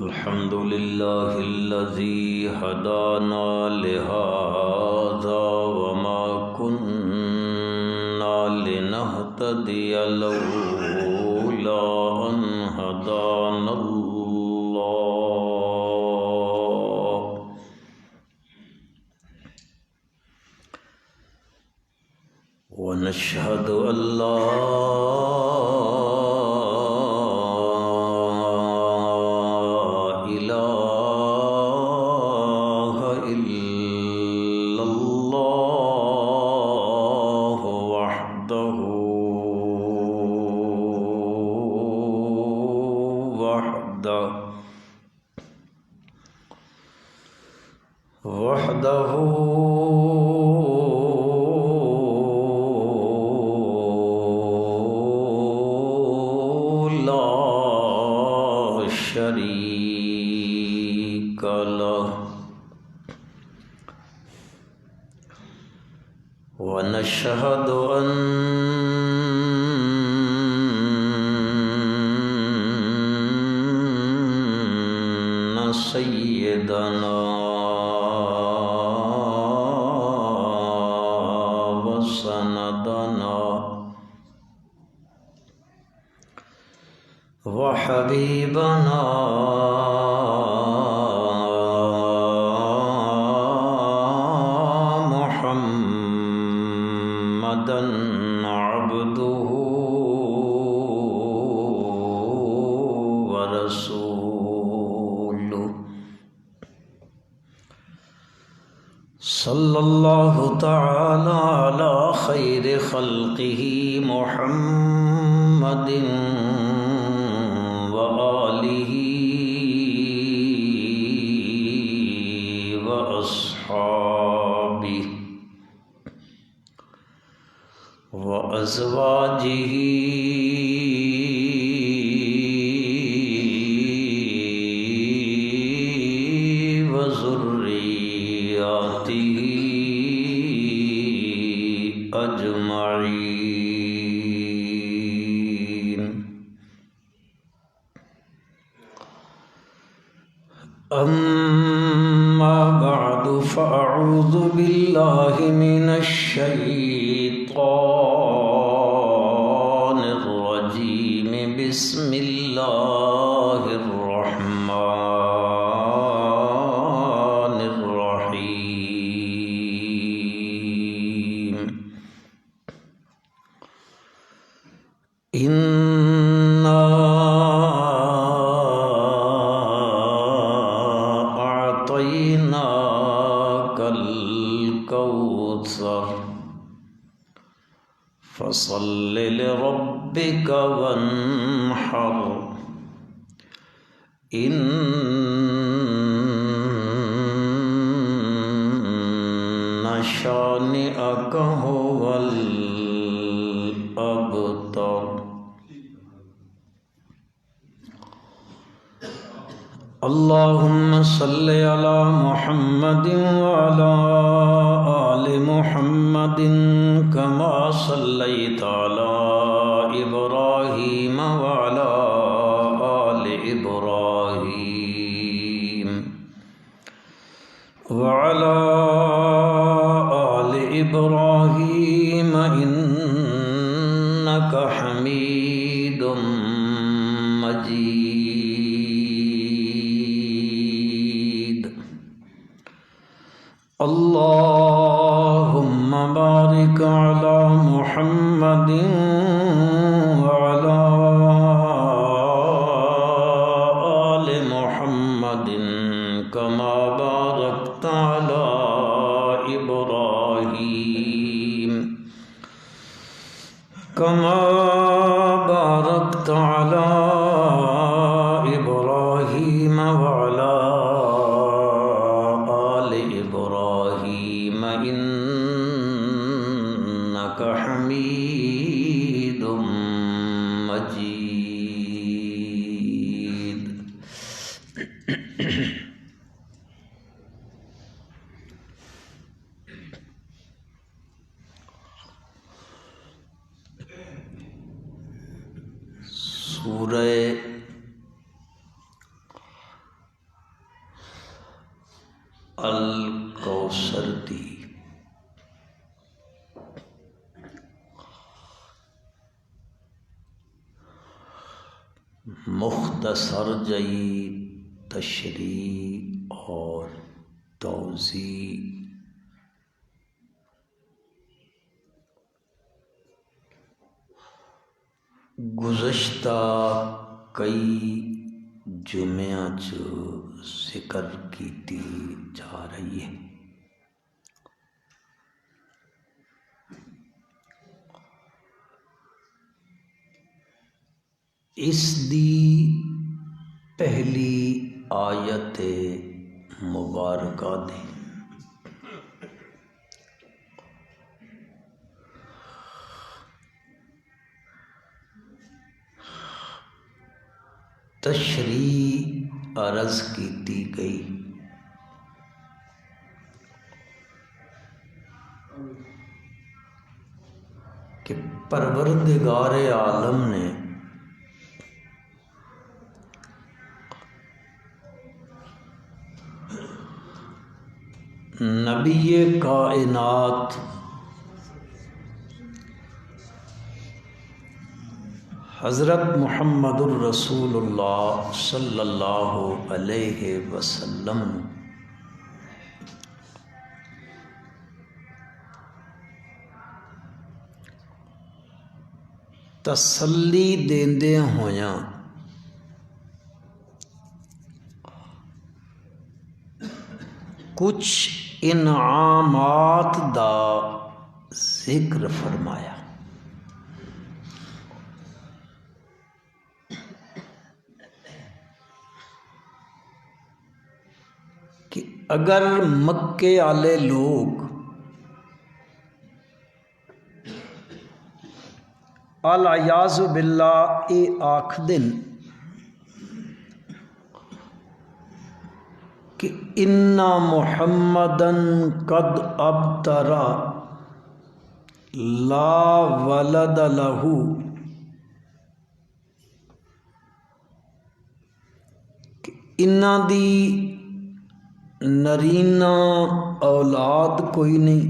الحمد لله الذي هدانا لهذا وما كنا لنهتدي لولا أن هدانا الله ونشهد أن لا وحده لا شريك له ونشهد أن سيدنا وسندنا وحبيبنا محمدا عبده ورسوله صلى الله تعالى على خير خلقه محمد وآله وأصحابه وأزواجه وذرياته أجمعين أما بعد فأعوذ بالله من الشيطان الرجيم بسم الله الرحمن الرحيم إنا أعطيناك الكوثر فصل لربك وانحر إن شانئك هو الأبتر اللهم صل على محمد وعلى آل محمد كما صليت على إبراهيم وعلى آل إبراهيم وعلى آل إبراهيم إنك حميد مجيد اللهم بارك على محمد وعلى آل محمد كما باركت على إبراهيم على إبراهيم وعلى آل إبراهيم إنك حميد مجيد سورہ الکوثر دی مختصر جئی تشریح اور توضیح گزشتہ کئی جمعہ ذکر کیتی جا رہی ہے۔ اس دی پہلی آیت مبارکہ دی تشریح عرض کیتی گئی کہ پروردگار عالم نے نبی کائنات حضرت محمد الرسول اللہ صلی اللہ علیہ وسلم تسلی دیندے ہویاں کچھ انعامات دا ذکر فرمایا کہ اگر مکے والے لوگ العیاذ باللہ اے آکھدن کہ اِنَّ مُحَمَّدًا قد ابترا لا ولد لہ، کہ انہاں دی نرینہ اولاد کوئی نہیں،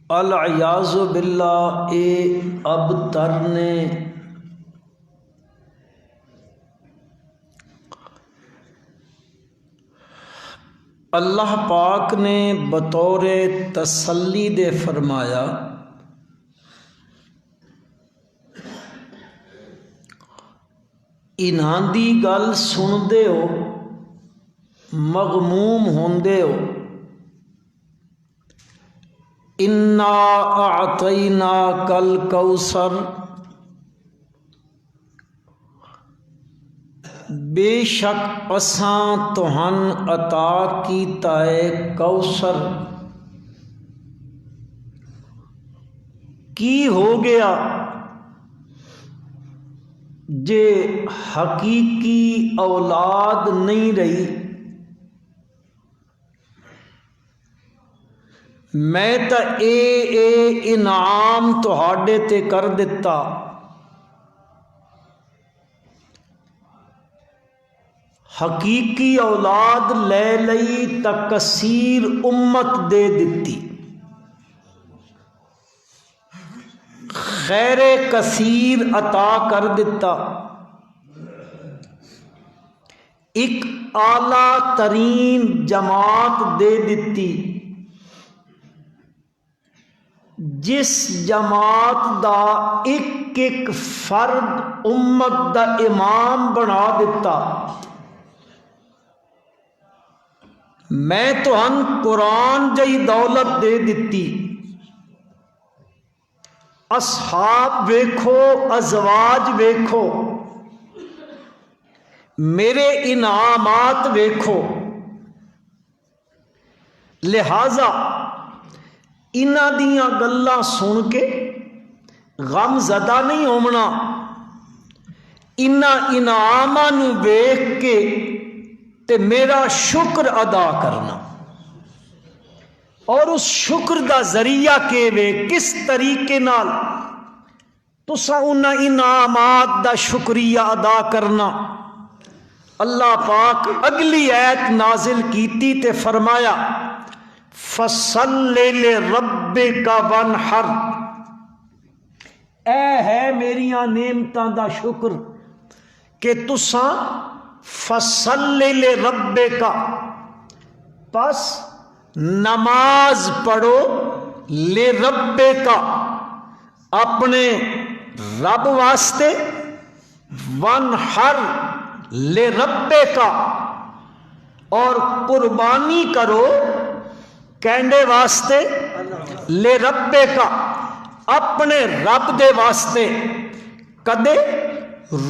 العیاذ باللہ اے ابتر نے اللہ پاک نے بطور تسلی دے فرمایا انہاں دی گل سن دے ہو مغموم ہوندے ہو، اِنَّا أَعْطَيْنَاكَ الْكَوْثَرَ، بے شک اساں تہن عطا کیتا ہے کوثر۔ کی ہو گیا جے حقیقی اولاد نہیں رہی، میں تا اے انعام تہاڈے تے کر دتا، حقیقی اولاد لے لئی تا کثیر امت دے دتی، خیر کثیر عطا کر دتا، ایک اعلیٰ ترین جماعت دے دتی، جس جماعت دا ایک ایک فرد امت دا امام بنا دیتا۔ میں تہن قرآن جئی دولت دے دتی، اصحاب ویکھو، ازواج ویکھو، میرے انعامات ویکھو، لہذا انہاں دیاں گلاں سن کے غم زدہ نہیں ہونا، انہاں انعاماں نوں ویکھ کے تے میرا شکر ادا کرنا، اور اس شکر دا ذریعہ کے وے کس طریقے نال تسا انہاں انعامات دا شکریہ ادا کرنا۔ اللہ پاک اگلی ایت نازل کیتی تے فرمایا فَصَلِّ لِرَبِّكَ وَانْحَرْ، اے ہے میریاں نعمتاں دا شکر کہ تساں فَصَلِّ لِرَبِّكَ، پس نماز پڑھو، لِرَبِّكَ، اپنے رب واسطے، وَانْحَرْ لِرَبِّكَ، اور قربانی کرو کینڈے واسطے، لِرَبِّكَ، اپنے رب دے واسطے، کدے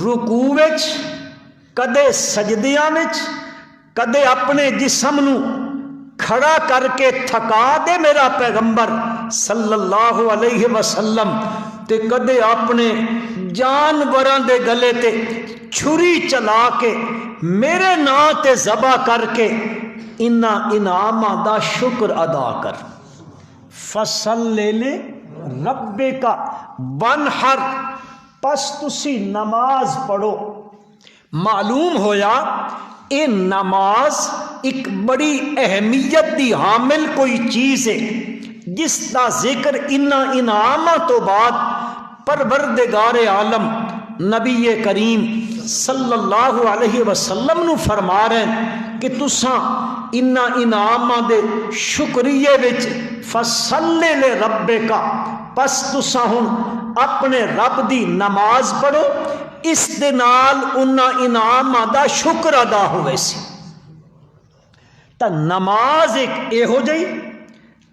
رکوع وچ، کدے سجدیاں وچ، کدے اپنے جسم نو کھڑا کر کے تھکا دے میرا پیغمبر صلی اللہ علیہ وسلم، تے کدے اپنے جانوراں دے گلے تے چھری چلا کے میرے نام تے ذبح کر کے انہاں انعاماں دا شکر ادا کر۔ فَصَلِّ لِرَبِّكَ وَانْحَرْ، پس تسی نماز پڑھو۔ معلوم ہویا یہ نماز ایک بڑی اہمیت دی حامل کوئی چیز ہے جس کا ذکر انہاں انعاماں تو بعد پروردگار عالم نبی کریم صلی اللہ علیہ وسلم نو فرما رہے ہیں کہ تساں انہاں انعاماں دے شکریے وچ فَصَلِّ لِرَبِّكَ، پس تساں ہن اپنے رب دی نماز پڑھو، اس دے نال انہاں انعاماں دا شکر ادا ہوئے سی۔ تا نماز ایک یہو جئی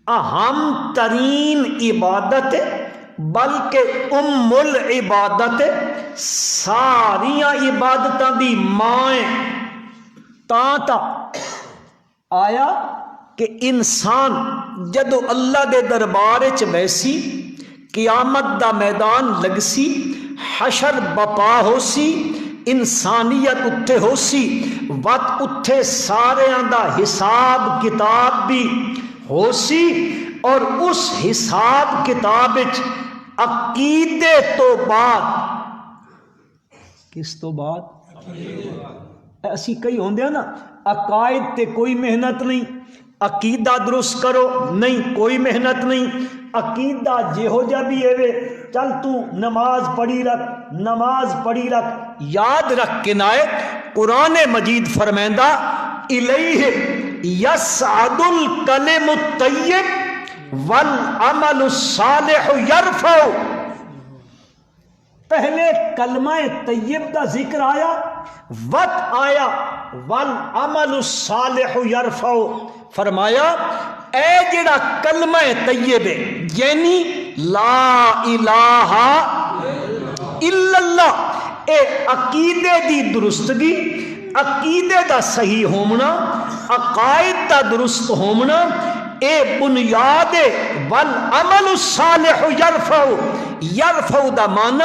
اہم ترین عبادت ہے، بلکہ ام العبادت ہے، ساریاں عبادتاں دی ماں ہے۔ تا آیا کہ انسان جدو اللہ دے دربار وچ بیسی، قیامت دا میدان لگسی، حشر بپا ہو سی، انسانیت اتھے ہو سی، وقت اتھے ساریاں دا حساب کتاب بھی ہو سی، اور اس حساب کتاب وچ عقیدے تو بعد، کس تو بعد؟ اسی کئی ہوندے ہیں نا عقائد تے کوئی محنت نہیں، عقیدہ درست کرو نہیں کوئی محنت نہیں، عقیدہ جہو جا بھی ہے چل تو نماز پڑھی رکھ، نماز پڑھی رکھ۔ یاد رکھ کے نائے قرآن مجید فرمائندہ الیہ یصعد الکلم الطیب والعمل الصالح یرفع، پہلے کلمہ طیب کا ذکر آیا، وقت آیا والعمل الصالح یرفع، فرمایا اے جڑا کلمہ طیب ہے یعنی لا الہ الا اللہ، اے عقیدے دی درستگی، عقیدے دا صحیح ہومنا، عقائد دا درست ہومنا، اے بنیاد والعمل الصالح یرفع۔ یرفع دا معنی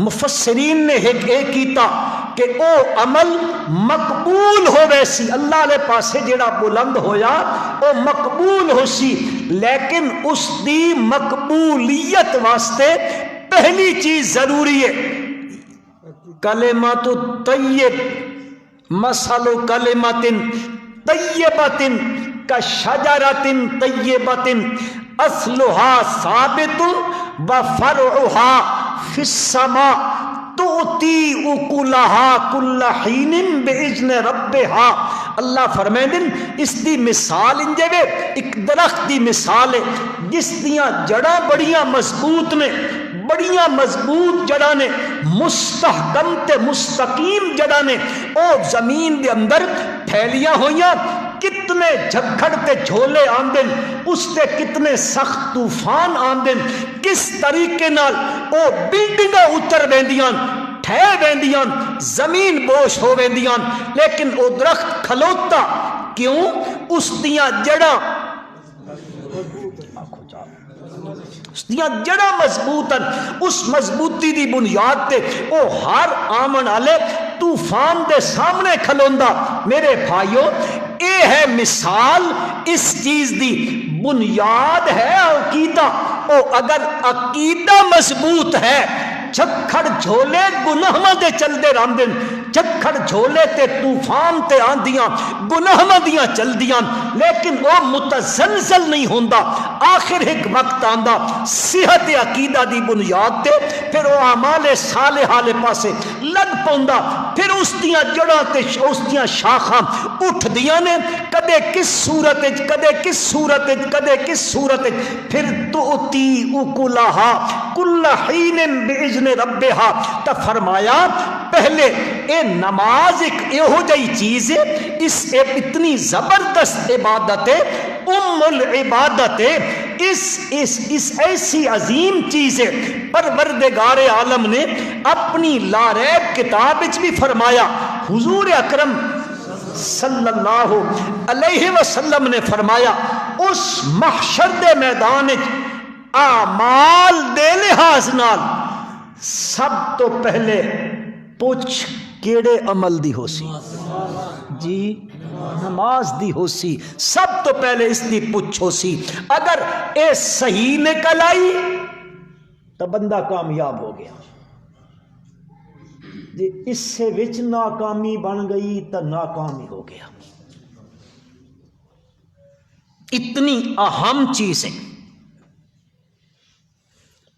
مفسرین نے ایک کیتا کہ او عمل مقبول ہو ویسی، اللہ لے پاسے جڑا بلند ہویا او مقبول ہو سی، لیکن اس دی مقبولیت واسطے پہلی چیز ضروری ہے کلمۃ الطیب، مثل کلمۃ طیبۃ کشجرۃ طیبۃ اصلها ثابت وفرعها فی السماء تؤتی اکلها کل حین باذن ربها۔ اللہ فرمائیں اس دی مثال انجے وے ایک درخت دی مثال ہے جس دیاں جڑاں بڑیاں مضبوط نے، بڑیاں مضبوط جڑاں نے، مستحکم تے مستقیم جڑاں نے، او زمین دے اندر پھیلیاں ہویاں، کتنے جھکڑ تے جھولے آندن، اس تے کتنے سخت طوفان آندن، کس طریقے نال او بلڈنگاں اتر ویندیاں، ٹھہ ویندیاں، زمین بوش ہو ویندیاں، لیکن او درخت کھلوتا کیوں؟ اس دیاں جڑاں جڑا مضبوط ہیں، اس مضبوطی دی بنیاد تے او ہر آمن والے طوفان دے سامنے کھلوندا۔ میرے بھائیو اے ہے مثال اس چیز دی، بنیاد ہے عقیدہ، او اگر عقیدہ مضبوط ہے جکھڑ جھولے گناہاں دے چلدے رہندے، جکھڑ جھولے تے طوفان تے آندیاں گناہاں دیاں چلدیاں، لیکن وہ متزلزل نہیں ہوندا۔ آخر ایک وقت آندا صحت عقیدہ دی بنیاد تے پھر وہ اعمال صالحہ والے پاسے لگ پوندا، پھر اس دیاں جڑاں تے اس دیاں شاخاں اٹھ دیاں نے، کدے کس صورت وچ، کدے کس صورت وچ، کدے کس صورت وچ، پھر تؤتی اکلھا کل حین باذن ربھا۔ تو فرمایا پہلے اے نماز ایک یہو جئی چیز ہے، اس اتنی زبردست عبادت ہے، ام العبادت ہے، اس ایسی عظیم چیز ہے، پروردگار عالم نے اپنی لا ریب کتاب وچ بھی فرمایا، حضور اکرم صلی اللہ علیہ وسلم نے فرمایا اس محشر دے میدان وچ اعمال دے لحاظ نال سب تو پہلے پوچھ کیڑے عمل دی ہو سی؟ جی نماز دی ہو سی، سب تو پہلے اس دی پوچھ ہو سی۔ اگر اے صحیح نکل آئی تو بندہ کامیاب ہو گیا، جی اس سے وچ ناکامی بن گئی تو ناکامی ہو گیا۔ اتنی اہم چیز ہے،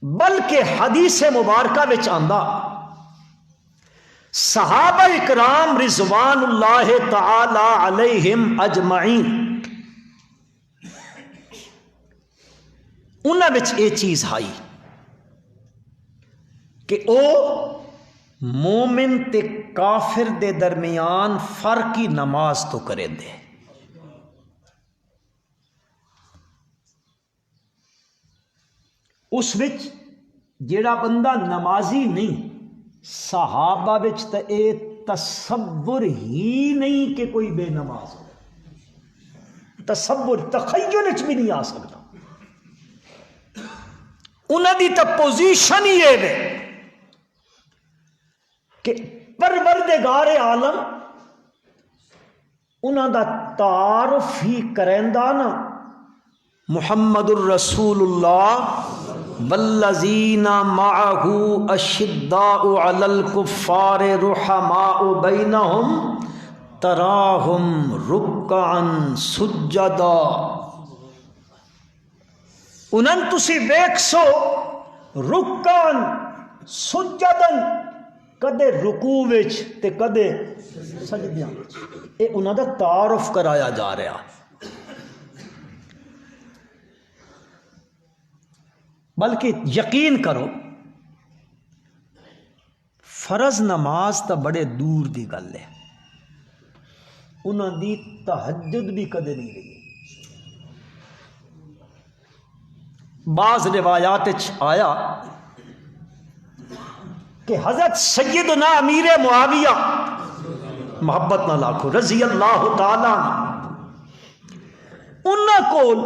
بلکہ حدیث مبارکہ وچ آندا صحابہ اکرام رضوان اللہ تعالی علیہم اجمعین انہاں وچ یہ چیز آئی کہ او مومن تے کافر دے درمیان فرق ہی نماز تو کریں دے۔ اس وچ جیڑا بندہ نمازی نہیں، صحابہ وچ تے اے تصور ہی نہیں کہ کوئی بے نماز ہو، تصور تخیل وچ بھی نہیں آ سکتا۔ انہاں دی تے پوزیشن ہی ہے کہ پروردگار عالم انہاں دا تعارف ہی کریندا نا، محمد الرسول اللہ والذین معہ اشداء علی الکفار رحماء بینہم تراہم رکعا سجدا۔ انہاں تسی ویکھ سو رکعا سجدا، کدے رکوع وچ تے کدے سجدیاں وچ، اے انہاں دا تعارف کرایا جا رہا۔ بلکہ یقین کرو فرض نماز تا بڑے دور دی گل ہے، انہاں دی تہجد بھی کدے نہیں رہی۔ بعض روایات وچ آیا کہ حضرت سیدنا امیر معاویہ محبت نہ لاکھو رضی اللہ تعالی انہاں کول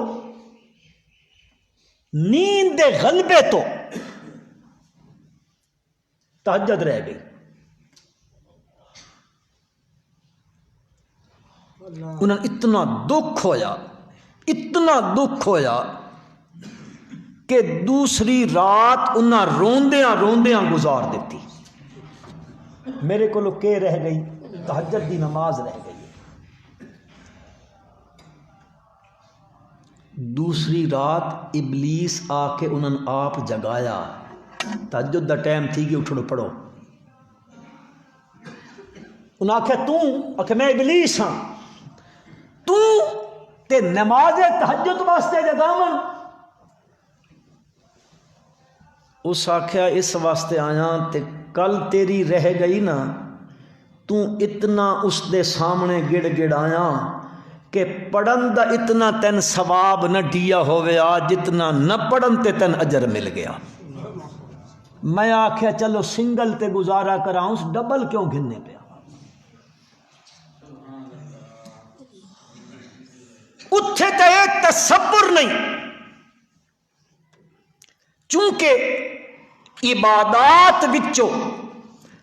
نیند دے غلبے تو تہجد رہ گئی۔ انہاں اتنا دکھ ہویا، اتنا دکھ ہویا کہ دوسری رات انہاں روندیاں روندیاں گزار دیتی۔ میرے کو کہ رہ گئی تہجد دی نماز رہ گئی۔ دوسری رات ابلیس آ کے انہوں آپ جگایا، تہجد دا ٹائم تھی کہ اٹھو پڑھو۔ انہوں نے آخیا کہ میں ابلیس ہاں، تو تے نماز تہجد واسطے جگاون؟ اس آخیا اس واسطے آیا تے کل تیری رہ گئی نا، تو اتنا اس دے سامنے گڑ گڑ آیا کہ پڑھن دا اتنا تین ثواب نہ ڈیا ہوئے جتنا نہ پڑھن تے تین اجر مل گیا۔ میں آخیا چلو سنگل تے گزارا کراؤں، ڈبل کیوں گھننے پیا؟ اتھے تے ایک تصور نہیں، چونکہ عبادات وچوں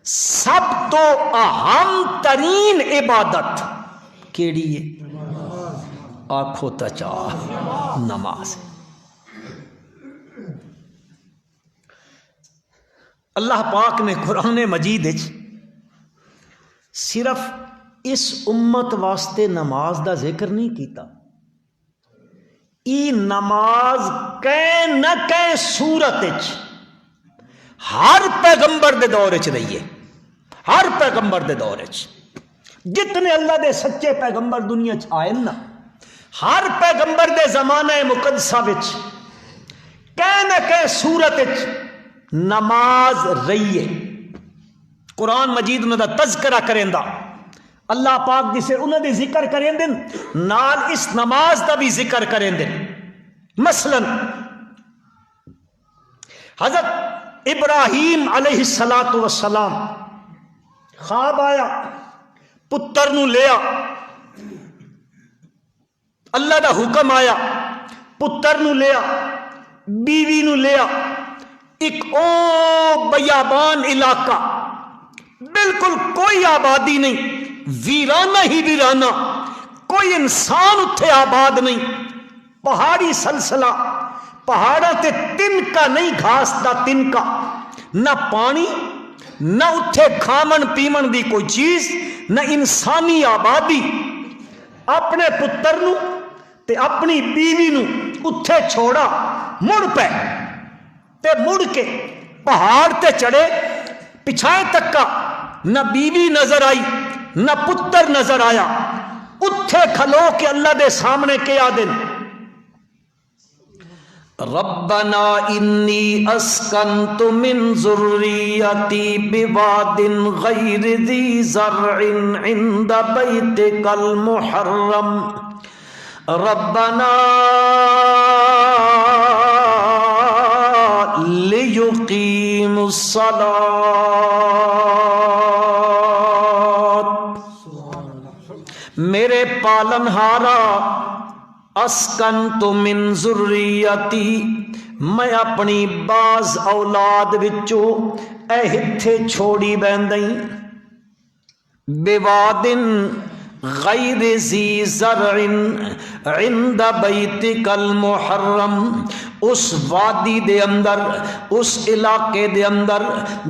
سب تو اہم ترین عبادت کیڑی ہے؟ آنکھوں تچا نماز۔ اللہ پاک نے قرآن مجید صرف اس امت واسطے نماز دا ذکر نہیں کیتا، ای نماز کہیں نہ کہیں صورت ہر پیغمبر دے دور چ رہی ہے، ہر پیغمبر دے دور چ جتنے اللہ دے سچے پیغمبر دنیا چ آئے نا، ہر پیغمبر دے زمانہ مقدسہ وچ کہیں نہ کہیں صورت نماز رہی ہے۔ قرآن مجید انہوں دا تذکرہ کریں دا، اللہ پاک جسے انہوں نے ذکر کریں دن نال اس نماز دا بھی ذکر کریں دن۔ مثلا حضرت ابراہیم علیہ السلام خواب آیا، پتر نو لیا، اللہ دا حکم آیا، پتر نو لیا، بیوی نو لیا، ایک او بیابان علاقہ، بالکل کوئی آبادی نہیں، ویرانہ ہی ویرانہ، کوئی انسان اتھے آباد نہیں، پہاڑی سلسلہ، پہاڑاں تے تنکا نہیں، گھاس دا تنکا، نہ پانی، نہ اتھے کھامن پیمن دی کوئی چیز، نہ انسانی آبادی۔ اپنے پتر نو تے اپنی بیوی نو اتھے چھوڑا، مڑ پہ تے مڑ کے پہاڑ تے چڑھے، پچھائے تک کا نہ بیوی نظر آئی نہ پتر نظر آیا، اتھے کھلو کے اللہ دے سامنے کیا دن ربنا انی اسکنت من ذریتی بواد غیر ذی زرع عند بیتک المحرم ربنا لیقیم الصلاۃ۔ میرے پالنہارا اسکنت من ذریتی، میں اپنی بعض اولاد وچوں اے ہتھے چھوڑی بیندیں، بوادن غیر ذی زرع عند بیتک المحرم، اس وادی دے اندر، اس علاقے دے اندر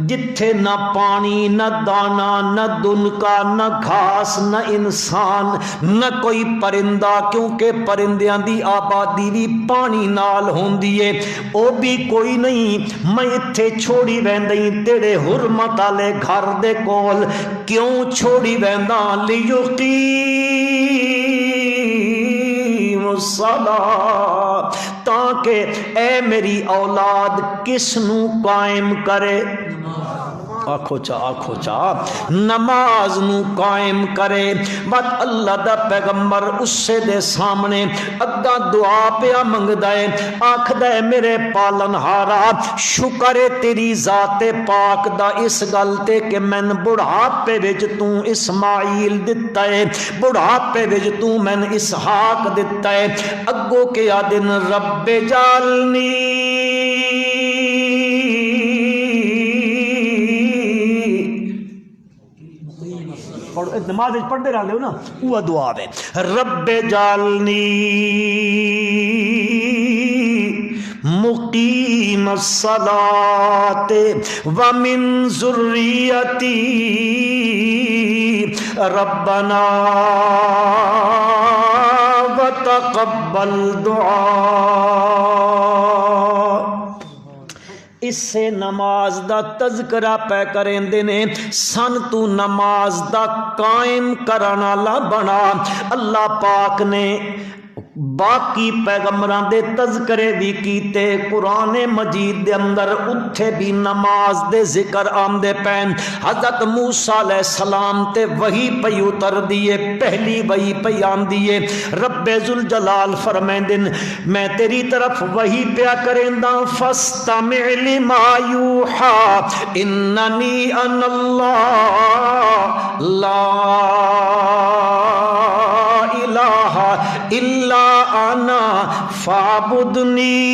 جتھے نہ پانی، نہ دانا، نہ دنکا، نہ گھاس، نہ انسان، نہ کوئی پرندہ، کیونکہ پرندیاں دی آبادی بھی پانی نال ہوندی ہے، او بھی کوئی نہیں، میں اتھے چھوڑی ویندیں تیرے حرمت والے گھر دے کول۔ کیوں چھوڑی وینداں؟ لیقیم الصلاۃ، تاکہ اے میری اولاد کس نو قائم کرے؟ آکھو چا نماز نو قائم کرے۔ بات اللہ دا پیغمبر اس سے دے سامنے اگا دعا پیا منگدا ہے، آکھدا ہے میرے پالنہارا شکر ہے تیری ذات پاک دا اس گل تے کہ میں بڑھاپے وچ تو اسماعیل دتا ہے، بڑھاپے وچ تو میں اسحاق دتا ہے۔ اگو کیا دن رب جالنی نماز پڑھتے رہتے ہو نا، وہ دعا ہے رب جالنی مقیم الصلاۃ ومن ذریتی ربنا وتقبل دعاء۔ اس سے نماز دا تذکرہ پہ کریں دینے، سن تو نماز دا قائم کرانا لا بنا۔ اللہ پاک نے باقی پیغمبران دے تذکرے بھی کیتے، قرآن مجید دے اندر اتھے بھی نماز دے ذکر آمدے پین۔ حضرت موسیٰ علیہ السلام تے وحی پہ اتر دیے، پہلی وحی پہ آن دیے، رب ذوالجلال فرمائیں دن میں تیری طرف وحی پیا کریں دا، فاستمع لما یوحا اننی ان اللہ لا الہ الا انا فاعبدنی۔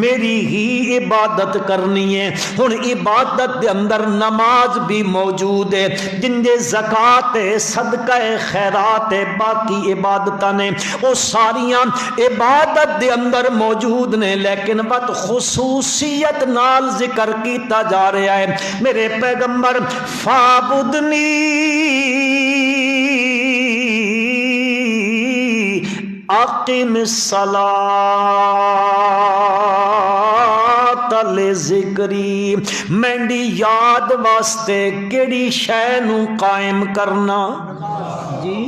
میری ہی عبادت کرنی ہے. ہن عبادت دے اندر نماز بھی موجود ہے, جن دے زکات صدقہ خیرات باقی عبادتاں نے وہ ساریاں عبادت دے اندر موجود نے, لیکن بات خصوصیت نال ذکر کیتا جا رہا ہے. میرے پیغمبر فابدنی اقم الصلاۃ لذکری, مینڈی یاد واسطے کیڑی شے نو قائم کرنا جی.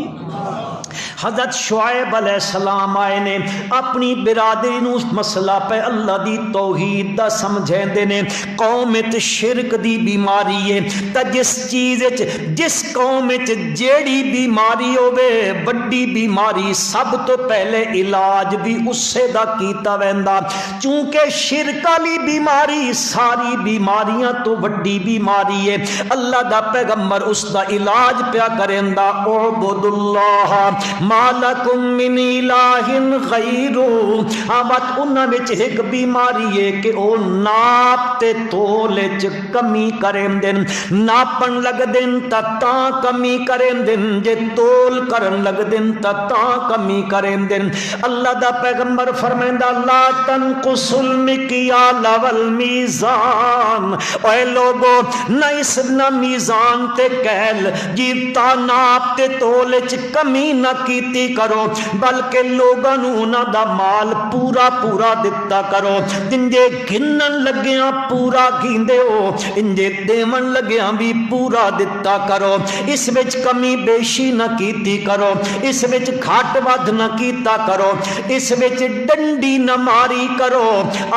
حضرت شعیب علیہ السلام آئے نے اپنی برادری نو مسئلہ پہ اللہ دی توحید دا سمجھیندے نے. قوم وچ شرک دی بیماری ہے تے جس چیز وچ جس قوم وچ جیڑی بیماری ہوے بڑی بیماری سب تو پہلے علاج بھی اسے دا کیتا ویندا, چونکہ شرک والی بیماری ساری بیماریاں تو بڑی بیماری ہے. اللہ دا پیغمبر اس دا علاج پیا کریندا, اعبد اللہ ما لکم من الہ غیرہ. آمد انہاں وچ ایک بیماری ہے کہ او ناپ تے تول وچ کمی کرن دین, ناپن لگ دین تا کمی کرن دین, جے تول کرن لگ دین تا کمی کرن دین. اللہ دا پیغمبر فرمیندا لا تنقص المکیال والمیزان, اے لوگو نہ اس نہ میزان تے کہل جی تا ناپ تے تول وچ کمی نہ کیتی کرو, بلکہ لوگاں نوں انہاں دا مال پورا پورا دتا کرو. جنجے گنن لگیاں پورا گیندے ہو, انجے دیون لگیاں بھی پورا دتا کرو. اس وچ کمی بیشی نہ کیتی کرو, اس وچ گھٹ ود نہ کیتا کرو, اس وچ ڈنڈی نہ ماری کرو.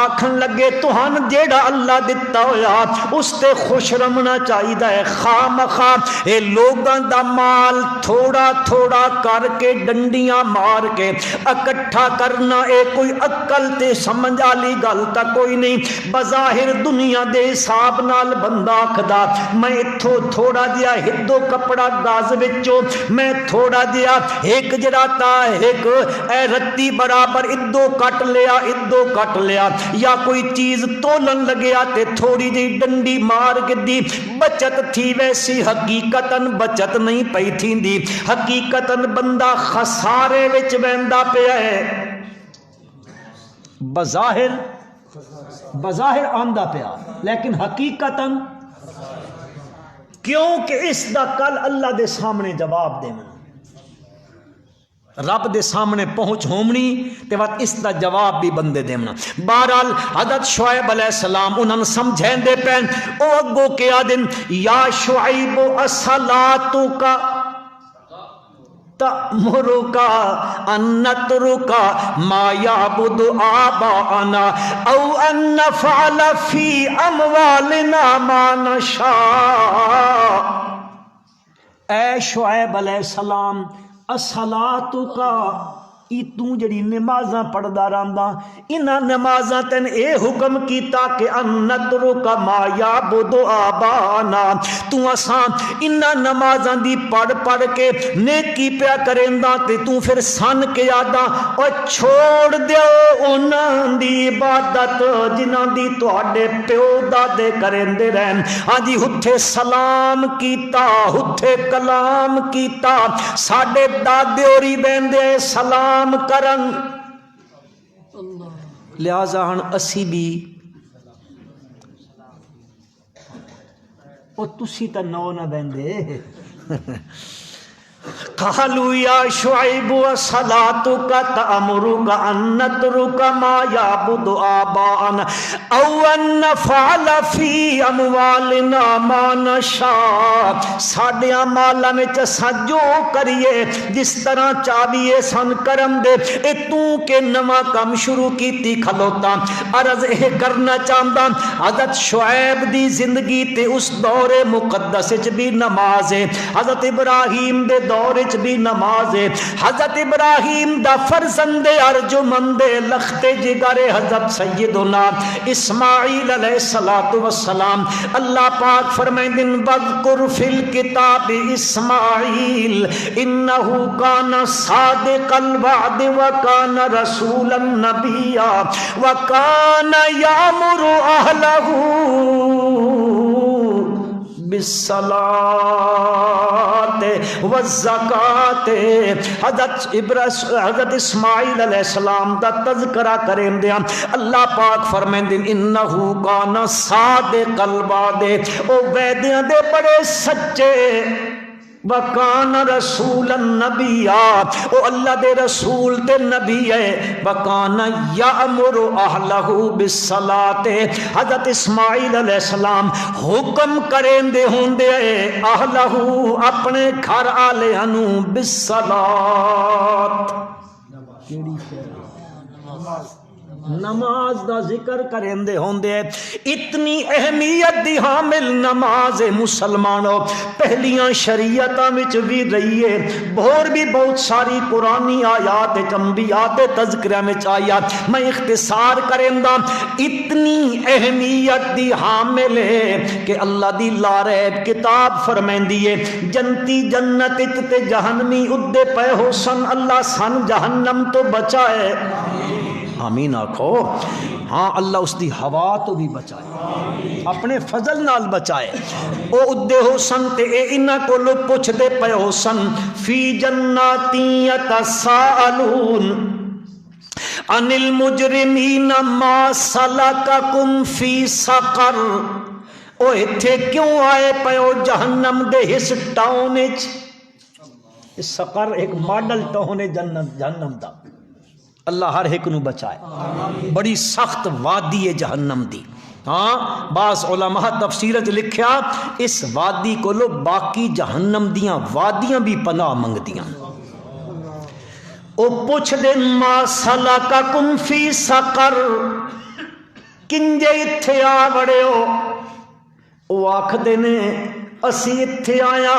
آکھن لگے تہان جیڑا اللہ دتا ہویا اس تے خوش رمنا چاہیدا ہے. خواہ مخواہ اے لوگاں دا مال تھوڑا تھوڑا کر کے ڈنڈیاں مار کے اکٹھا کرنا اے کوئی عقل تے سمجھ والی گل تا کوئی نہیں. بظاہر دنیا دے حساب نال بندہ آکھدا میں اتھوں تھوڑا جیا ہدو کپڑا گاز وچوں میں تھوڑا جیا ایک جڑا تا ایک اے رتی برابر ادو کٹ لیا یا کوئی چیز تولن لگیا تے تھوڑی جی ڈنڈی مار کے دی بچت تھی, ویسی حقیقتاً بچت نہیں پئی تھیندی. حقیقتاً بندہ خسارے وچ ویندا پیا ہے, بظاہر آندا پیا لیکن حقیقتاً کیونکہ اس دا کل اللہ دے سامنے جواب دینا, رب دے سامنے پہنچ ہومنی تے وقت اس دا جواب بھی بندے دینا. بہرحال حضرت شعیب علیہ السلام انہاں نوں سمجھین دے پین, او اگوں کیا دن یا شعیب الصلاۃ تأمرک ان نترک ما یعبد آباؤنا او ان نفعل فی اموالنا ما نشاء. اے شعیب علیہ السلام الصلاۃ کا تو جڑی نمازاں پڑھدا رہندا انہاں نمازاں تن اے حکم کیتا کہ ان نترک ما یعبد آباؤنا, تو اساں انہاں نمازاں دی پڑھ کے نیکی پیا کریندا تے تو پھر سن کے آدا او چھوڑ دیو انہاں دی عبادت جنہاں دی تواڈے پیو دادے کریندے رہن. ہاں جی ہتھے سلام کیتا, ہتھے کلام کیتا, ساڈے دادے ہوری بیندے سلام کرن, لہذا ہن اسی بھی او تسی تا نو نہ بیندے. قالوا یا شعیب صلاتک تأمرک ان نترک ما یعبد آباؤنا او ان نفعل فی اموالنا ما نشاء. ساڈیاں مالاں وچ اساں جو کریے جس طرح چاہیے سن کرم دے, اے تو کہ نواں کم شروع کیتی کھلوتا. عرض اے کرنا چاہندا حضرت شعیب دی زندگی تے اس دور مقدس وچ بھی نماز ہے. حضرت ابراہیم دے دور وچ وچ بھی نماز ہے۔ حضرت ابراہیم دا فرزند ارجمند لخت جگر حضرت سیدنا اسماعیل علیہ الصلوۃ والسلام، اللہ پاک فرمائیں وذکر فی الکتاب اسماعیل انہ کان صادق الوعد وکان رسولا نبیا وکان یامر اہلہ بالصلاۃ والزکاۃ۔ حضرت اسماعیل علیہ السلام دا تذکرہ کریں دیا، اللہ پاک فرمائیں انہو کان صادق الوعد، او وعدیاں دے بڑے سچے، وکان رسول النبی، او اللہ دے رسول تے نبی ہے، وکان یامر اہلہ بالصلاۃ، حضرت اسماعیل علیہ السلام حکم کریں دے ہوندے اہلہ اپنے گھر والےاں نو بالصلاۃ، نماز دا ذکر کریں دے ہوندے، اتنی اہمیت دی حامل نماز مسلمانوں پہلیاں شریعتاں وچ بھی رہی ہے، اور بھی بہت ساری قرآنی آیات انبیاء دے تذکرہ وچ آیات، میں اختصار کریں دا، اتنی اہمیت دی حامل ہے کہ اللہ دی لا ریب کتاب فرمائندی ہے جنتی جنت تے جہنمی ادے پے ہو سن، اللہ سن جہنم تو بچائے، آمین آکھو، ہاں اللہ اس دی ہوا تو بھی بچائے، اپنے فضل نال بچائے، او ادے ہو سن تے اے انہاں کولو پوچھ دے پے ہو سن فی جناتی یتساءلون عن المجرمین ما سلککم فی سقر، او ایتھے کیوں آئے پے ہو جہنم دے اس ٹاؤن وچ؟ سقر ایک ماڈل ٹاؤن ہے جہنم دا، اللہ ہر ایک نو بچائے، بڑی سخت وادی ہے جہنم دی، ہاں بعض علماء تفسیرت لکھیا اس وادی کو لو باقی جہنم دیاں وادیاں بھی پناہ منگ دیاں، او پوچھ دے ما سلککم فی سقر، کنجے اتھے آ بڑے ہو، او آکھ دے نے اسی اتھے آیا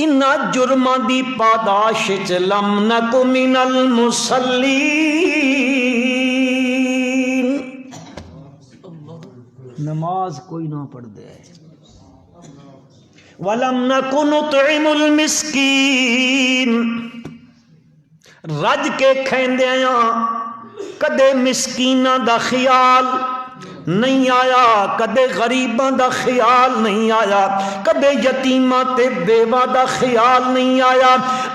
انہ جرماں دی پاداش لم نک من المصلین، نماز کوئی نہ پڑھ دے، ولم نک نطعم المسکین، رج کے کھیندے آیا، کدے مسکیناں دا خیال نہیں آیا، کدے غریباں دا خیال نہیں آیا، کدے یتیماں تے بیوہ دا خیال نہیں آیا،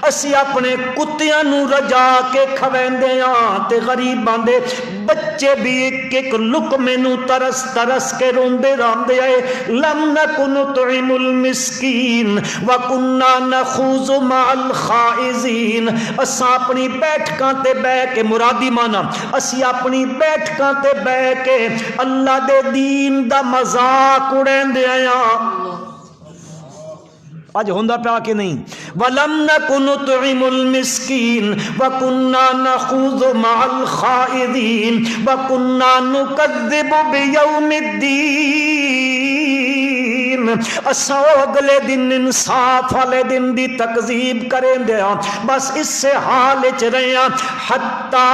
اسی اپنے کتیاں نو رجا کے کھویندے ہاں تے غریباں دے بچے بھی ایک ایک لقمے نو ترس ترس کے روندے راندے آئے، لم نکن نطعم المسکین وکننا نخوض مع الخائزین، اساں اپنی بیٹھکاں تے بے کے، مرادی مانا اسی اپنی بیٹھکاں تے بے کے اللہ دے دین دا مذاق اڑیندے آیاں، آج ہوندہ پہ آکے نہیں، وَلَمْ نَكُ نُطْعِمُ الْمِسْكِينَ وَكُنَّا نَخُوضُ مَعَ الْخَائِضِينَ وَكُنَّا نُكَذِّبُ بِيَوْمِ الدِّينِ، اساں اگلے دن انصاف والے دن دی تکذیب کریں دے ہاں، بس اس سے حال چ رہے ہاں، حتی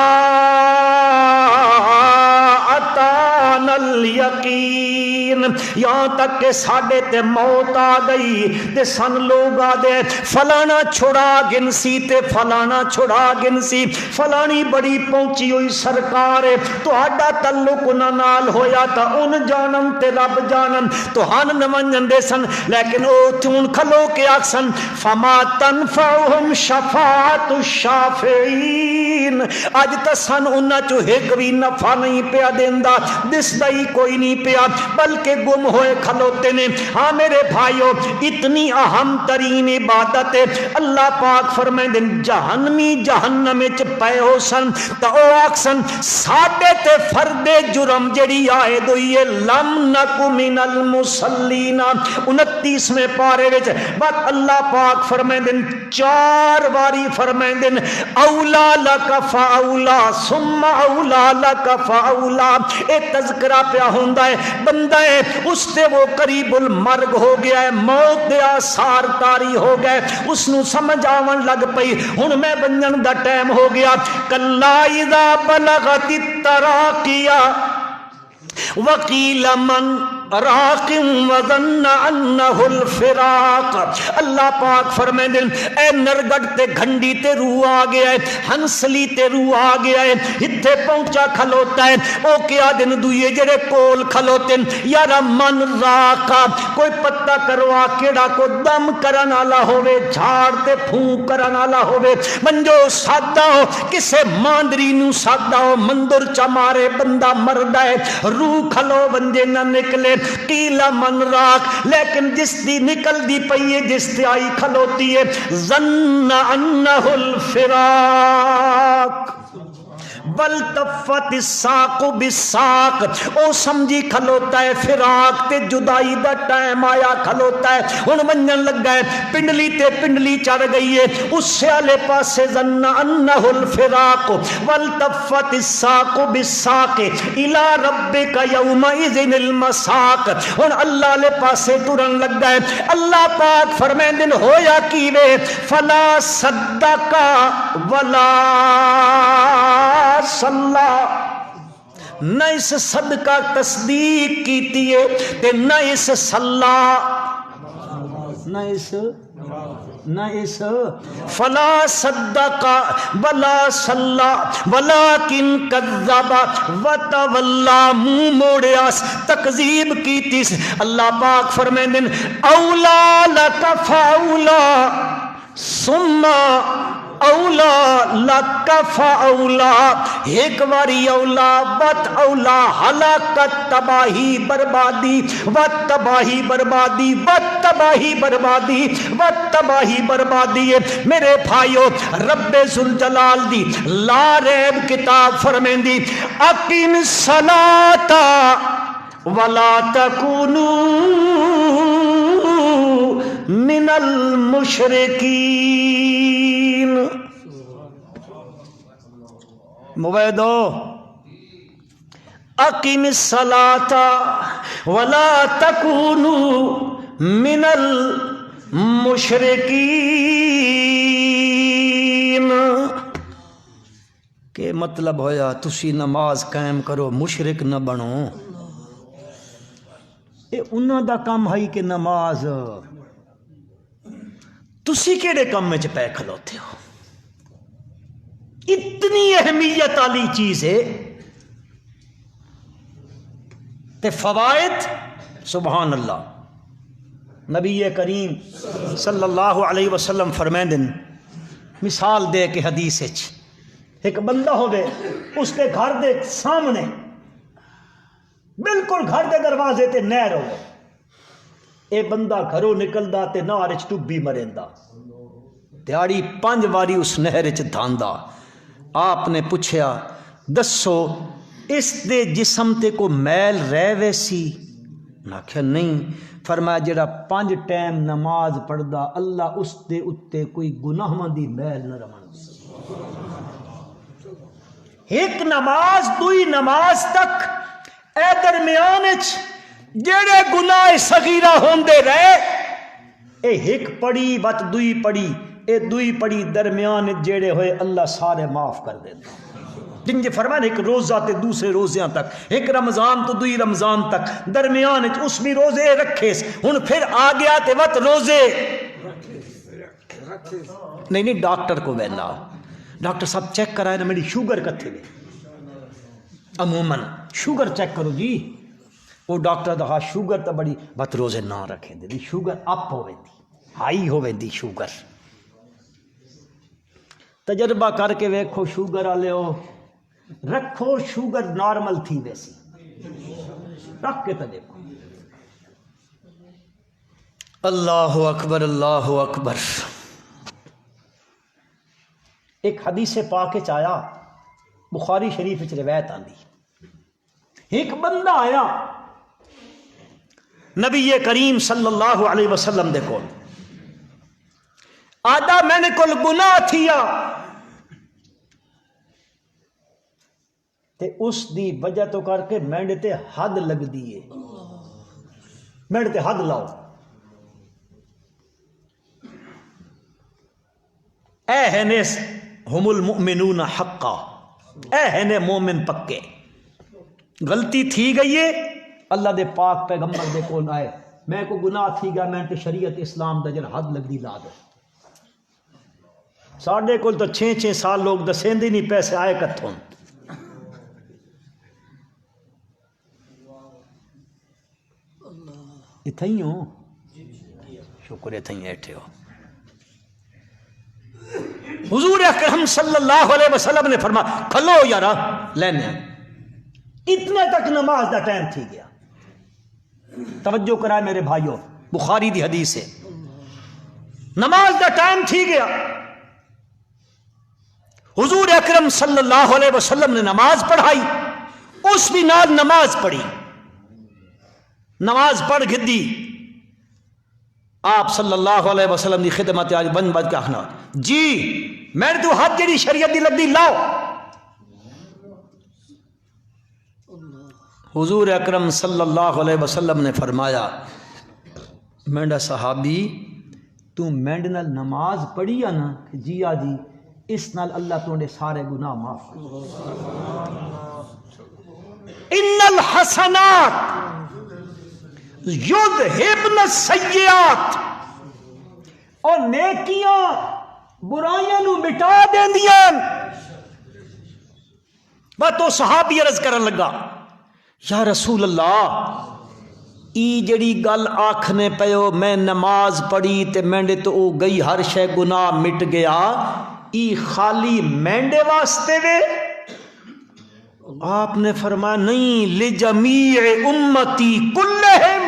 اتانا الیقین، یہاں تک کہ ساڑھے تے موت آ گئی تے سن لوگ آ دے فلانا چھڑا گنسی تے فلانا چھڑا گنسی، فلانی بڑی پہنچی ہوئی سرکار ہے، تو آڈا تعلق نہ نال ہویا تا ان جانم تے رب جانم، تو ہن نمنجن دے سن، لیکن او تون کھلو کے آکسن فما تنفعهم شفاعت الشافعین، آج تا سن انہ چو ایک بھی نفع نہیں پیا دیندہ، دس دائی کوئی نہیں پیا، بلکہ گم ہوئے کھلوتے نے۔ ہاں میرے بھائیو، اتنی اہم ترین عبادت ہے، اللہ پاک فرمائیں دن جہنمی جہنم اچ پے ہو سن، تا او آکسن ساڑھے تے فرد جرم جڑی آئے دوئیے لم نکو من المصلین، 29 پارے وچ بات اللہ پاک فرمائیں دن چار باری فرمائیں دن اولا لک فاولا ثم اولا لک فاولا، اے تذکرہ تذکرہ پیا ہوندا ہے بندہ ہے اس تے وہ قریب المرگ ہو گیا ہے موت دے آثار طاری ہو گئے اس نو سمجھ آون لگ پئی ہن میں بنن دا ٹائم ہو گیا کلا اذا بلغت التراقیہ وقیل من راق وظن انه الفراق اللہ پاک فرمائیں اے نرگڑ تے گھنڈی تے روح آ گیا ہے ہنسلی تے روح آ گیا ہے اتھے پہنچا کھلوتا ہے او کیا دن دوئے جڑے کول کھلوتے یارا من راق کوئی پتہ کروا کیڑا کو دم کرن والا ہوے جھاڑ تے پھونک کرن والا ہوے منجو سادہ ہو کسے ماندری نو سادہ ہو مندر چا مارے بندہ مردا ہے روح کھلو بندے نہ نکلے قیل من راق لیکن جس دی نکل دی پئی ہے جس دی آئی کھلوتی ہے ظن انہ الفراق بل تفت الساق بالساق او سمجھی کھلوتا ہے فراق تے جدائی دا ٹائم آیا کھلوتا ہے ہن منجن لگا ہے پنڈلی تے پنڈلی چڑھ گئی ہے اس سے آلے پاسے ظن انہ الفراق بل تفت الساق بالساق الى ربک یومئذ المساق ہن اللہ لے پاسے ترن لگا ہے اللہ پاک فرمائیں دن ہویا کیوے فلا صدقا ولا صلی نہ اس صدقہ تصدیق کیتی ہے تے نہ اس فلا صدق ولا صلی ولکن کذب وتولا منہ موڑیا تکذیب کیتی اللہ پاک فرمائیں اولا لک فاولا ثم اولا لک فاولا ایک واری اولا بت اولا ہلاکت تباہی بربادی وت تباہی بربادی وت تباہی بربادی وت تباہی بربادی ہے میرے بھائیو رب ذوالجلال دی لا ریب کتاب فرمیندی اقیم الصلاۃ ولا تکونوا من المشرکین مویدو اقیم الصلاۃ ولا تکونوا من المشرکین کہ مطلب ہویا تسی نماز قائم کرو مشرک نہ بنو اے انہاں دا کام ہے کہ نماز تسی کیڑے کام میں پے کھلوتے ہو اتنی اہمیت والی چیز ہے تے فوائد سبحان اللہ نبی کریم صلی اللہ علیہ وسلم فرمائیں مثال دے کے حدیث ایک بندہ ہوئے اس کے گھر دے سامنے بالکل گھر دے دروازے تے نہر ہوئے اے بندہ گھروں نکلدا تے نہر وچ ڈبی مریندا دیہاڑی 5 واری اس نہر وچ دھاندا آپ نے پوچھیا دسو اس دے جسم تے کو میل رہ ویسی نہ کہ نہیں فرمایا جڑا 5 ٹائم نماز پڑھدا اللہ اس دے اتے کوئی گناہاں دی میل نہ رون ایک نماز دوئی نماز تک اے درمیان جڑے گناہ صغیرہ ہوندے رہے اے ایک پڑی وت دوئی پڑی اے دوئی پڑی درمیان جڑے ہوئے اللہ سارے معاف کر دیتا جن جے فرمائے ایک روزہ تے دوسرے روزیاں تک ایک رمضان تو دوئی رمضان تک درمیان اس بھی روزے رکھے ہن پھر آ گیا تے وت روزے نہیں ڈاکٹر کو وینا ڈاکٹر صاحب چیک کرائے نا میری شوگر کتھے میں عموماً شوگر چیک کرو جی وہ ڈاکٹر دا شوگر تا بڑی بت روزے نہ رکھیں دی شوگر اپ ہو ویندی ہائی ہو ویندی شوگر تجربہ کر کے ویکھو شوگر والے ہو رکھو شوگر نارمل تھی ویسی رکھ کے تو دیکھو اللہ اکبر اللہ اکبر ایک حدیث پاک وچ آیا بخاری شریف وچ روایت آندی ایک بندہ آیا نبی کریم صلی اللہ علیہ وسلم دے کول آدھا میں نے کل گناہ تھیا تے اس دی وجہ تو کر کے مینڈ تے حد لگ دیئے، مینڈ تے حد لاؤ. اے ہے نے ہم المؤمنون حقا، اے ہے نے مومن پکے. غلطی تھی گئی ہے، اللہ دے پاک پیغمبر دے کول آئے، میں کو گناہ تھی گیا، میں تے شریعت اسلام دا جڑا حد لگ دی لا دے. ساڈے کول تو 6 سال لوگ دسیندے نہیں پیسے آئے کتھوں. اتھائی ہو شکر اتھائی ایٹھے ہو. حضور اکرم صلی اللہ علیہ وسلم نے فرمایا کھلو یارا لینے، اتنے تک نماز دا ٹائم تھی گیا. توجہ کرائے میرے بھائیوں، بخاری دی حدیث ہے، نماز دا ٹائم تھی گیا. حضور اکرم صلی اللہ علیہ وسلم نے نماز پڑھائی، اس بھی نال نماز پڑھی، نماز پڑھ گدی. آپ صلی اللہ علیہ وسلم دی خدمت آج بن بج کے آخنا جی میں تو حد جڑی شریعت دی لگدی لاؤ. حضور اکرم صلی اللہ علیہ وسلم نے فرمایا مینڈا صحابی تو مینڈ نال نماز پڑھی ہے نا؟ جی آ جی، اس نال اللہ تواڈے سارے گناہ معاف. ان الحسنات یذہبن السیئات، اور نیکیاں برائیاں نو مٹا دیندیاں. بس تو صحابی عرض کرن لگا یا رسول اللہ ای جڑی گل آکھنے پیو میں نماز پڑھی تے مینڈے تو او گئی ہر شے گناہ مٹ گیا، ای خالی مینڈے واسطے وے؟ آپ نے فرمایا نہیں، لجمیع امتی کلہم،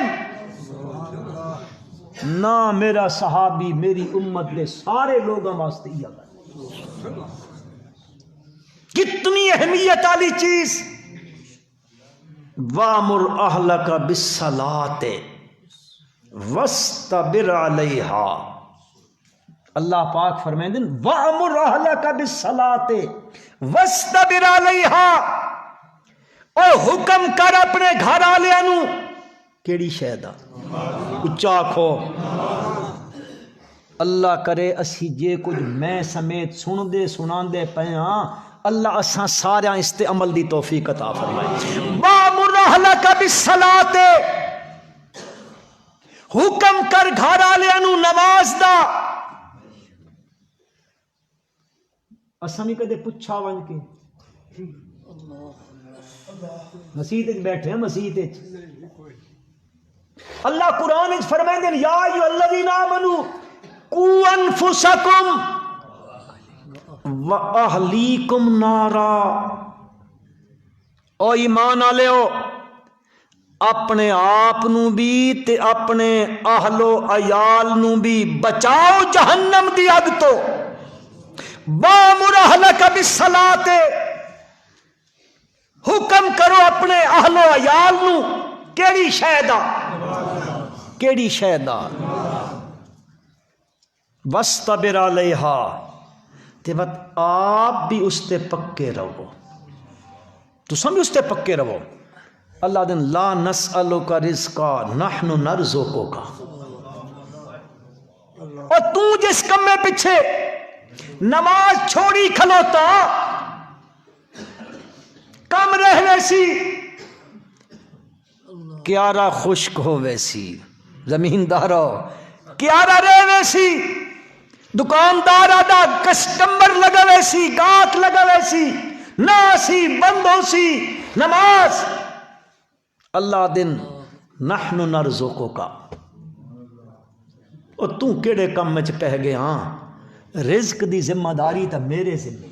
نہ میرا صحابی میری امت دے سارے لوگوں واسطے یہ گل. کتنی اہمیت والی چیز. وامر اہلک بالصلاۃ واصطبر علیہا، اللہ پاک فرمائیں دن وامر اہلک بالصلاۃ واصطبر علیہا، اور حکم کر اپنے گھر والوں نو کیڑی شے دا؟ اچا آکھو اللہ کرے اسی جے کچھ میں سمیت سن دے سنا دے پے ہاں، اللہ اساں سارے اس تے عمل دی توفیق عطا فرمائے. وامر اہلک بالصلاۃ، حکم کر گھر والوں نو نماز دا. اساں بھی کدے پچھا ون کے مسیت بیٹھے ہیں، مسیت اللہ قرآن فرمائیں دیں یا ایھا الذین آمنوا قوا انفسکم واہلیکم نارا، او ایمان والےو اپنے آپ نو بھی تے اپنے اہل و عیال نو بھی بچاؤ جہنم دی اگ تو. وامر اہلک بالصلاۃ، حکم کرو اپنے اہل و عیال نو کیڑی شے دا؟ کیڑی شے دا؟ واصطبر علیہا، تے بات آپ بھی اس تے پکے رہو، تساں بھی اس تے پکے رہو. اللہ دن لا نسألک رزقا نحن نرزقک، اور تو جس کم میں پیچھے نماز چھوڑی کھلوتا کم رہ ویسی کیارا خشک ہو ویسی، زمیندارو کیارا رہ ویسی، دکاندار آدھا کسٹمر لگا ویسی، گاہک لگا ویسی، نہ سی بند ہو سی نماز. اللہ دن نحن نرزقک، اور تو کیڑے کم وچ پہ گئے ہاں، رزق دی ذمہ داری تا میرے ذمہ.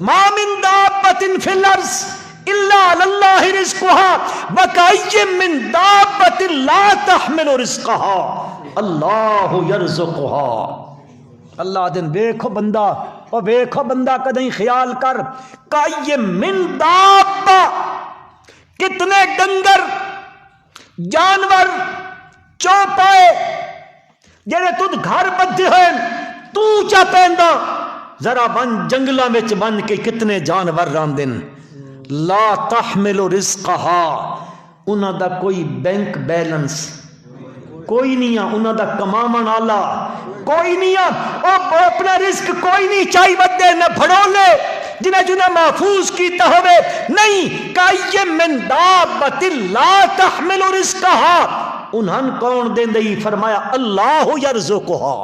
ما من دابۃ فی الارض الا علی اللہ رزقها وکأی من دابۃ لا تحمل رزقها اللہ یرزقها. اللہ دن ویکھو بندہ، اور ویکھو بندہ کدیں خیال کر، کأی من دابہ، کتنے ڈنگر جانور چوپائے جڑے تُد گھر بدھے ہوئے تو چا پیندا، ذرا بن جنگلاں وچ بن کے کتنے جانور راندن. لا تحمل رزقها انہاں دا کوئی بینک بیلنس کوئی نہیں ہے، انہاں دا کماون والا کوئی نہیں ہے، او اپنا رزق کوئی نہیں چاہی ودے نہ بھڑولے جنہیں جنہیں محفوظ کیتا ہوئے نہیں کائیم من دابت لا تحمل رزقها انہاں کون دیں دئی فرمایا اللہ یرزقها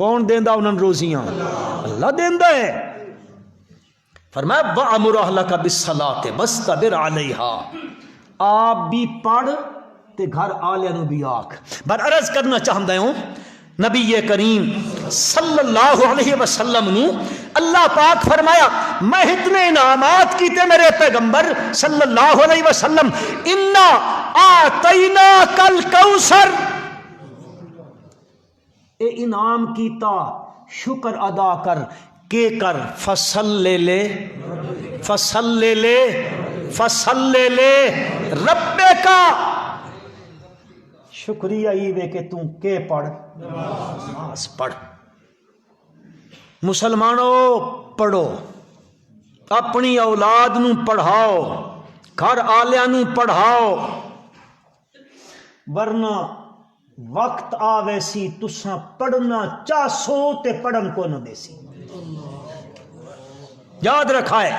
کون دیں دا انہاں روزیاں اللہ دیں دا ہے فرمایا وَأَمُرْ أَهْلَكَ بِالصَّلَاةِ وَاسْتَبِرْ عَلَيْهَا آپ بھی پڑھ تے گھر آلیاں نو بھی آکھ بر عرض کرنا چاہتا ہوں نبی کریم صلی اللہ علیہ وسلم نے اللہ پاک فرمایا میں اتنے انعامات کیتے میرے پیغمبر صلی اللہ علیہ وسلم انا آتیناک الکوثر اے انعام کیتا شکر ادا کر کے کر فصل لے لے فصل لے لے فصل لے لے رب کا شکریہ یہ کہ تم کے پڑھ نماز پڑھ مسلمانوں پڑھو اپنی اولاد نو پڑھاؤ گھر آلیاں نو پڑھاؤ ورنہ وقت آوے سی تساں پڑھنا چاسو تے پڑھن کو نہ دے سی یاد رکھا ہے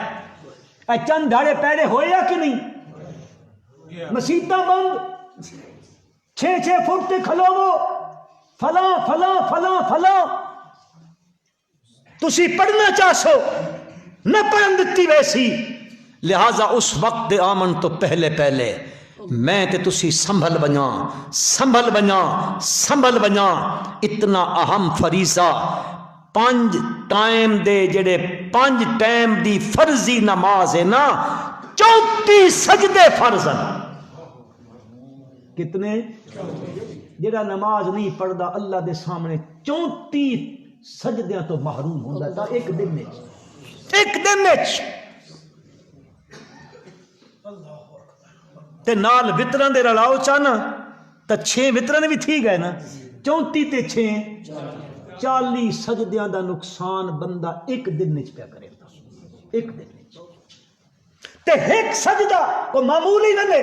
اے چند دھاڑے پہلے ہوئے یا کہ نہیں مسیتاں بند 6 فٹ تے کھلو وہ فلاں فلاں فلاں فلاں تسی پڑھنا چاہو نہ پڑھن دتی ویسی لہذا اس وقت دے آمن تو پہلے پہلے میں تے تسی سنبھل بنیا سنبھل بنیا سنبھل بنیا اتنا اہم فریضہ 5 ٹائم دے جڑے 5 ٹائم دی فرضی نماز ہے نا 34 سجدے فرض ہیں کتنے جڑا نماز نہیں پڑھدا اللہ دے سامنے 34 سجدیاں تو محروم ہوندا تا ایک دن وچ تے نال وتراں دے رلاؤ چانا تے 6 وتراں بھی تھی گئے نا 34 تے 6 40 سجدیاں دا نقصان بندہ ایک دن وچ پیا کرے ایک دن تے ایک سجدہ کو معمولی نہ لے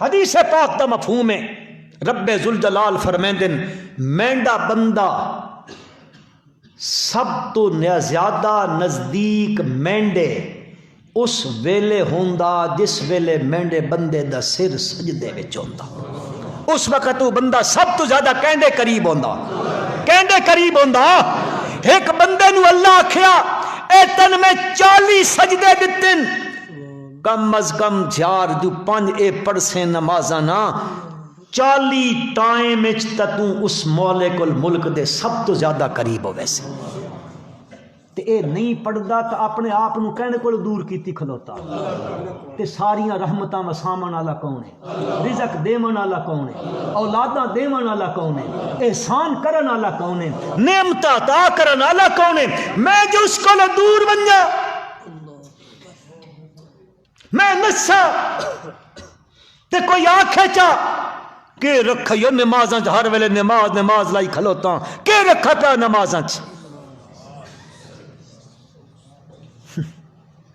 حدیث پاک دا مفہوم ہے رب ذوالجلال فرمیندن مینڈا بندہ سب تو زیادہ نزدیک مینڈے اس ویلے ہوندا جس ویلے مینڈے بندے دا سر سجدے وچ ہوندا اس وقت وہ بندہ سب تو زیادہ کینڈے قریب ہوندا کینڈے قریب ہوندا ایک بندے نو اللہ آکھیا اے تن میں 40 سجدے دتن کم از کم 4 جو 5 اے پڑھسیں نمازاں نا 40 ٹائم اچ توں اس مالک الملک دے سب تو زیادہ قریب ہو ویسے تے اے نہیں پڑھدا تے اپنے آپ نو کہنے کول دور کیتی کھلوتا تے ساریاں رحمتاں وسامن والا کون ہے رزق دیون والا کون ہے اولاداں دیون والا کون ہے احسان کرن والا کون ہے نعمت عطا کرن والا کون ہے میں جو اس کول دور بنیا میں نسا تے کوئی آنکھے چا کہ رکھا یہ نمازاں ہر ویلے نماز لائی کھلوتا کہ رکھا پیا نمازاں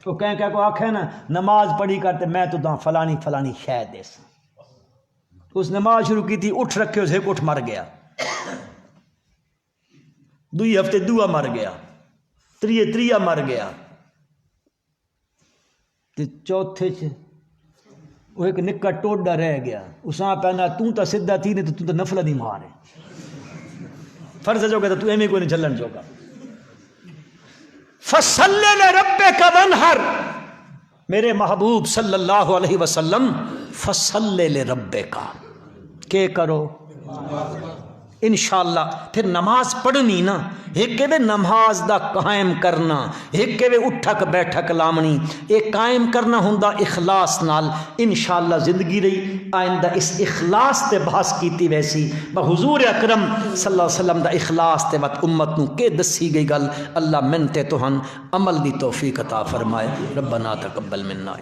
تو کہیں کو آنکھے نا نماز پڑھی کرتے میں تو داں فلانی شے دے اس نماز شروع کی تھی اٹھ رکھے اسے اٹھ مر گیا 2 ہفتے 2 مر گیا 3 مر گیا تے چوتھے وہ ایک نکا ٹوڈا رہ گیا اساں پہنا تو سدھا تھی نہیں تو نفل نہیں مارے فرض جو کہ تو ایویں کوئی نہیں چلن جو گا فصلی لربک وانحر میرے محبوب صلی اللہ علیہ وسلم فصلی لربک کہ کرو انشاءاللہ پھر نماز پڑھنی نا ایک کہ نماز دا قائم کرنا ایک کہ اٹھک بیٹھک لامنی ایک قائم کرنا ہوندا اخلاص نال انشاءاللہ زندگی رہی آئندہ اس اخلاص تے بحث کیتی ویسی بحضور اکرم صلی اللہ علیہ وسلم دا اخلاص تے وقت امت نو کہ دسی گئی گل اللہ من تے توہن عمل دی توفیق عطا فرمائے ربنا تقبل منا